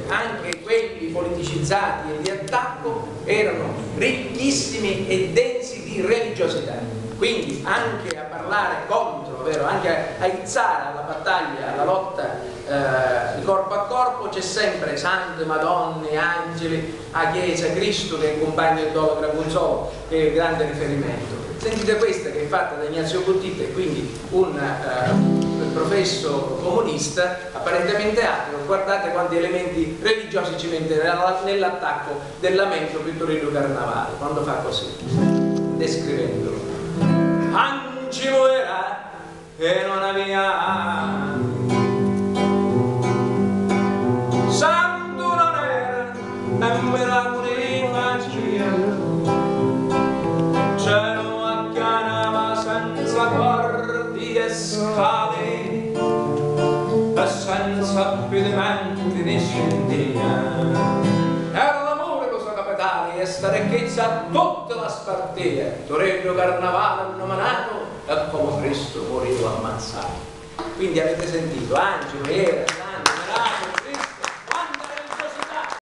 anche quelli politicizzati e di attacco erano ricchissimi e densi di religiosità. Quindi anche a parlare contro, ovvero anche a izzare alla battaglia, alla lotta di corpo a corpo, c'è sempre sante, madonne, angeli, a Chiesa, Cristo che è il compagno del Dolo Gragunzolo, che è il grande riferimento. Sentite questa che è fatta da Ignazio Pottita, quindi un professo comunista apparentemente ateo. Guardate quanti elementi religiosi ci mette nell'attacco del lamento Vittorino Carnavale, quando fa così, descrivendolo: Angelo era e non aveva, santo non era e miracoli magia, cielo accanava senza guardi e scale e senza pedimenti né scendina. Era l'amore cosa capitale e sta ricchezza tutta la spartia. Torello Carnavale nominato e come Cristo moriva ammazzato. Quindi avete sentito, Angelo era